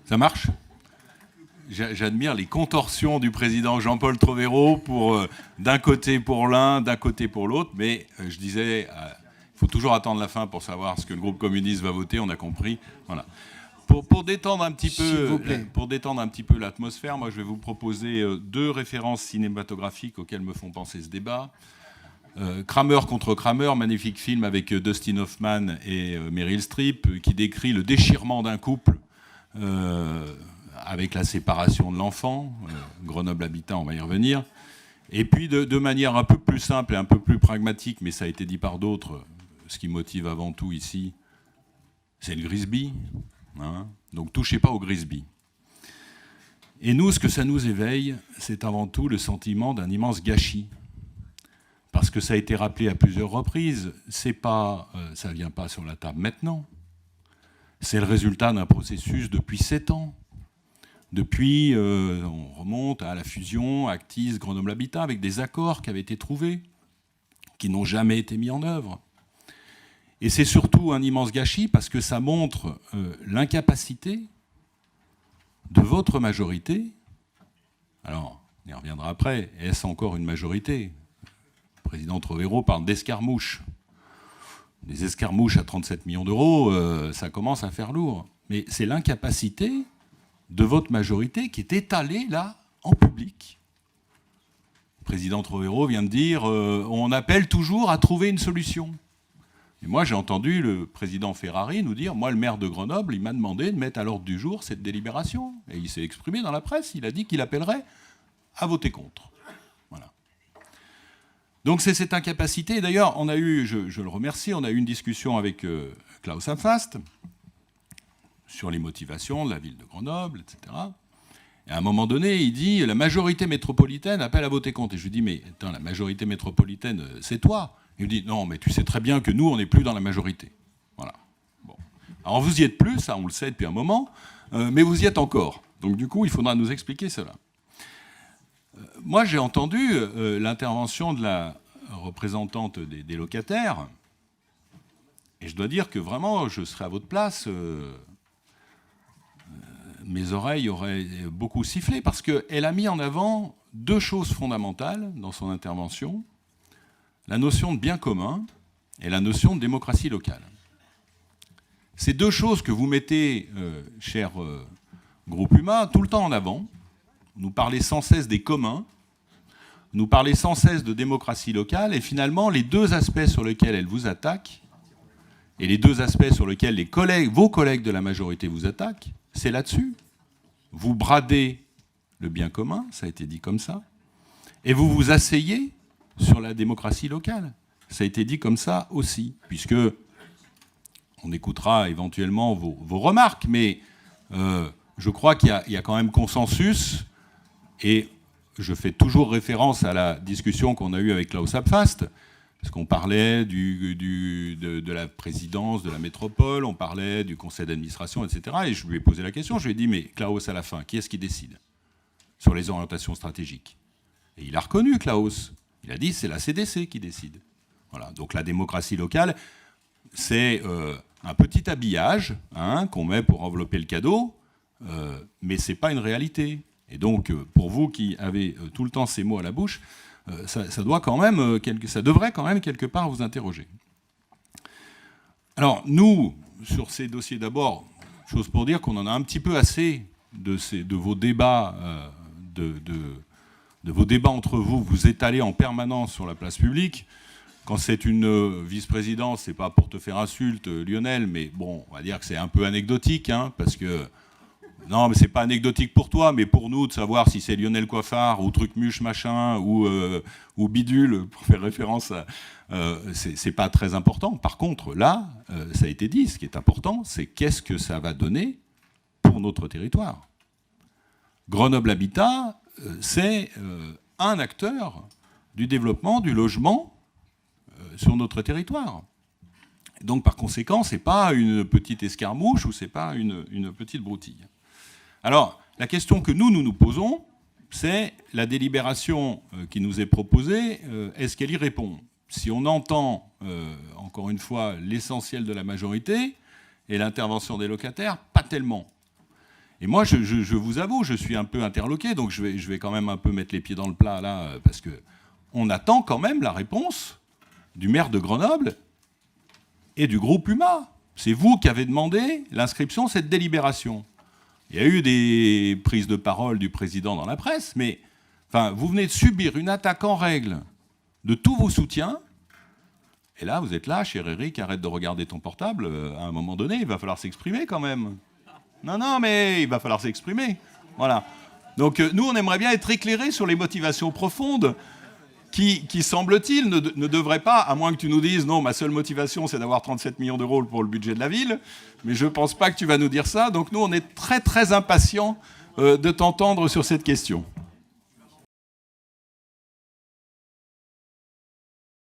Ça marche ? J'admire les contorsions du président Jean-Paul Trovero pour d'un côté pour l'un, d'un côté pour l'autre. Mais je disais, il faut toujours attendre la fin pour savoir ce que le groupe communiste va voter. On a compris. Voilà. Pour détendre un petit peu l'atmosphère, moi je vais vous proposer 2 références cinématographiques auxquelles me font penser ce débat. Kramer contre Kramer, magnifique film avec Dustin Hoffman et Meryl Streep, qui décrit le déchirement d'un couple avec la séparation de l'enfant. Grenoble Habitat, on va y revenir. Et puis de manière un peu plus simple et un peu plus pragmatique, mais ça a été dit par d'autres, ce qui motive avant tout ici, c'est le Grisby. Hein, donc touchez pas au Grisby. Et nous, ce que ça nous éveille, c'est avant tout le sentiment d'un immense gâchis. Parce que ça a été rappelé à plusieurs reprises, ça ne vient pas sur la table maintenant. C'est le résultat d'un processus depuis 7 ans. Depuis, on remonte à la fusion Actis, Grenoble Habitat, avec des accords qui avaient été trouvés, qui n'ont jamais été mis en œuvre. Et c'est surtout un immense gâchis parce que ça montre l'incapacité de votre majorité. Alors, on y reviendra après. Est-ce encore une majorité ? Le président Trovero parle d'escarmouches. Des escarmouches à 37 millions d'euros, ça commence à faire lourd. Mais c'est l'incapacité de votre majorité qui est étalée là, en public. Le président Trovero vient de dire on appelle toujours à trouver une solution. Et moi, j'ai entendu le président Ferrari nous dire, moi, le maire de Grenoble, il m'a demandé de mettre à l'ordre du jour cette délibération. Et il s'est exprimé dans la presse, il a dit qu'il appellerait à voter contre. Voilà. Donc c'est cette incapacité. D'ailleurs, on a eu, je le remercie, on a eu une discussion avec Klaus Hamfast sur les motivations de la ville de Grenoble, etc. Et à un moment donné, il dit, la majorité métropolitaine appelle à voter contre. Et je lui dis, mais attends, la majorité métropolitaine, c'est toi. Il me dit, non, mais tu sais très bien que nous, on n'est plus dans la majorité. Voilà. Bon. Alors, vous y êtes plus, ça, on le sait depuis un moment, mais vous y êtes encore. Donc, du coup, il faudra nous expliquer cela. Moi, j'ai entendu l'intervention de la représentante des locataires, et je dois dire que vraiment, je serais à votre place, mes oreilles auraient beaucoup sifflé, parce qu'elle a mis en avant 2 choses fondamentales dans son intervention. La notion de bien commun et la notion de démocratie locale. Ces 2 choses que vous mettez, cher groupe humain, tout le temps en avant. Nous parlez sans cesse des communs, nous parlez sans cesse de démocratie locale, et finalement, les 2 aspects sur lesquels elle vous attaque, et les 2 aspects sur lesquels vos collègues de la majorité vous attaquent, c'est là-dessus. Vous bradez le bien commun, ça a été dit comme ça, et vous vous asseyez sur la démocratie locale. Ça a été dit comme ça aussi, puisque on écoutera éventuellement vos remarques, mais je crois qu'il y a quand même consensus, et je fais toujours référence à la discussion qu'on a eue avec Klaus Hamfast, parce qu'on parlait de la présidence de la métropole, on parlait du conseil d'administration, etc. Et je lui ai posé la question, je lui ai dit, mais Klaus, à la fin, qui est-ce qui décide sur les orientations stratégiques ? Et il a reconnu, Klaus. Il a dit c'est la CDC qui décide. Voilà. Donc la démocratie locale, c'est un petit habillage qu'on met pour envelopper le cadeau, mais ce n'est pas une réalité. Et donc, pour vous qui avez tout le temps ces mots à la bouche, ça devrait quand même quelque part vous interroger. Alors, nous, sur ces dossiers d'abord, chose pour dire qu'on en a un petit peu assez de vos débats, de vos débats entre vous, vous étalez en permanence sur la place publique. Quand c'est une vice-présidence, c'est pas pour te faire insulte, Lionel, mais bon, on va dire que c'est un peu anecdotique, parce que... Non, mais c'est pas anecdotique pour toi, mais pour nous, de savoir si c'est Lionel Coiffard, ou Trucmuche machin, ou Bidule, pour faire référence à... c'est pas très important. Par contre, là, ça a été dit, ce qui est important, c'est qu'est-ce que ça va donner pour notre territoire. Grenoble Habitat, c'est un acteur du développement du logement sur notre territoire. Donc, par conséquent, ce n'est pas une petite escarmouche ou ce n'est pas une petite broutille. Alors, la question que nous posons, c'est la délibération qui nous est proposée, est-ce qu'elle y répond ? Si on entend, encore une fois, l'essentiel de la majorité et l'intervention des locataires, pas tellement. Et moi, je vous avoue, je suis un peu interloqué, donc je vais quand même un peu mettre les pieds dans le plat là, parce que on attend quand même la réponse du maire de Grenoble et du groupe UMA. C'est vous qui avez demandé l'inscription de cette délibération. Il y a eu des prises de parole du président dans la presse, mais enfin, vous venez de subir une attaque en règle de tous vos soutiens. Et là, vous êtes là, cher Eric, arrête de regarder ton portable. À un moment donné, il va falloir s'exprimer quand même. Non, mais il va falloir s'exprimer. Voilà. Donc nous, on aimerait bien être éclairés sur les motivations profondes qui semble-t-il, ne devraient pas, à moins que tu nous dises, non, ma seule motivation, c'est d'avoir 37 millions d'euros pour le budget de la ville, mais je ne pense pas que tu vas nous dire ça. Donc nous, on est très, très impatients de t'entendre sur cette question.